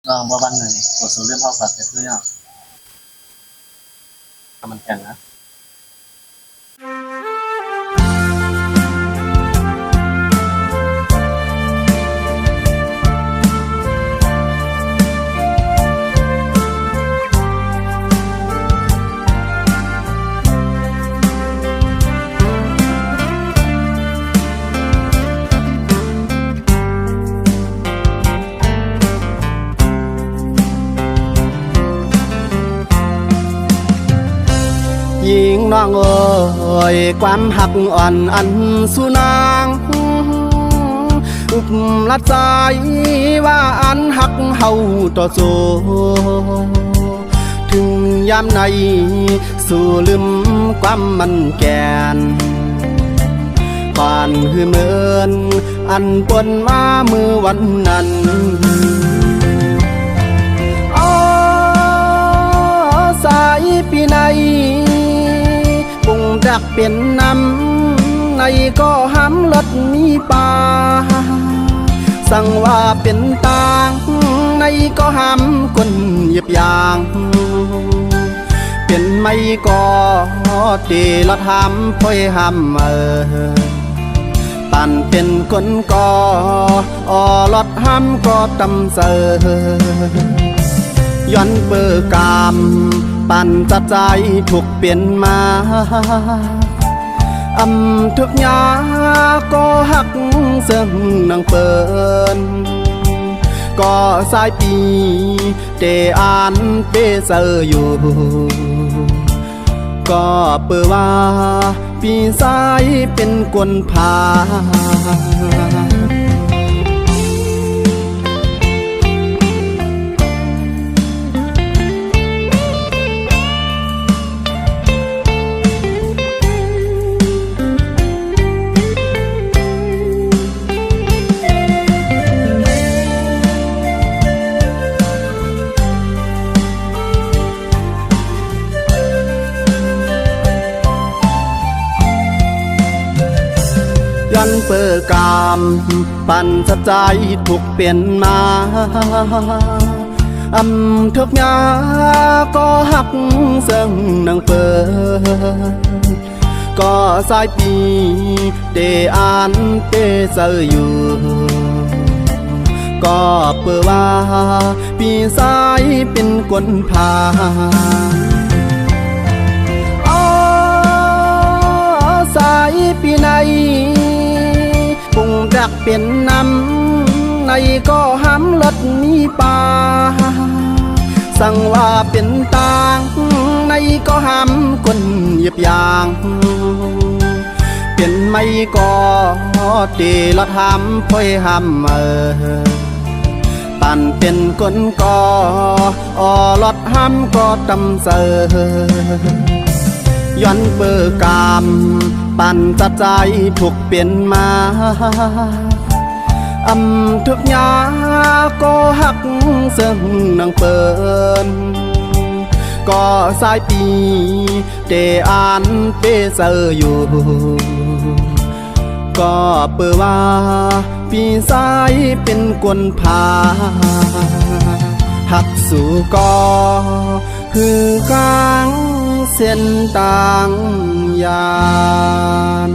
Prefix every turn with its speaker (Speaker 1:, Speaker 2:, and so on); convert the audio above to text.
Speaker 1: บ่วันหนึ่งกดสู่เรื่องเท่ากับแต่เพื่อมันแข่งนะ
Speaker 2: หญิงน้องเอ๋ยความหักอ่อนอันสุนางอุบลัดใจว่าอันหักเฮาต่อโซถึงยามในสู่ลืมความมันแกนก่อนหือเมินอันปนมามือวันนั้นสายปีในปุ่งดักเป็นน้ำในก็ห้ำรถมีป่าสั่งว่าเป็นตางในก็ห้ำคนเหยียบยางเป็นไม่ก็ตีรถห้ำพ่อยห้ำปั่นเป็นคนก็รถห้ำก็ตำเสย้อนเปิดกามปั่นจัดใจถูกเปลี่ยนมาทุกยาก็หักเสื่อมนางเปินก็สายปีเตอ่านเปเซอร์อยู่ก็เปิดว่าปีสายเป็นกวนพายันเปิดกามปั่นสัจใจถูกเปลี่ยนมาทุกยาก็หักเสื่อมนางเปิดก็สายปีเดอ่านเปเซอร์อยู่ก็เปิดว่าปีสายเป็นคนพาสายปีในปุ่งดักเป็นน้ำในก็ห้ำรถมีป่าสั่งว่าเป็นตางในก็ห้ำคนเหยียบยางเป็นไม่ก็ตีรถห้ำพ่อยห้ำปั่นเป็นคนก็รถห้ำก็ตำเสย้อนเปิดกามปั่นจัดใจถูกเปลี่ยนมาทุกยาก็หักเสื่อมนางเปินก็สายปีเตอ่านเปเซอร์อยู่ก็เปิดว่าปีสายเป็นกวนพาหักสู่ก็คือกลางเส้นต่างยาน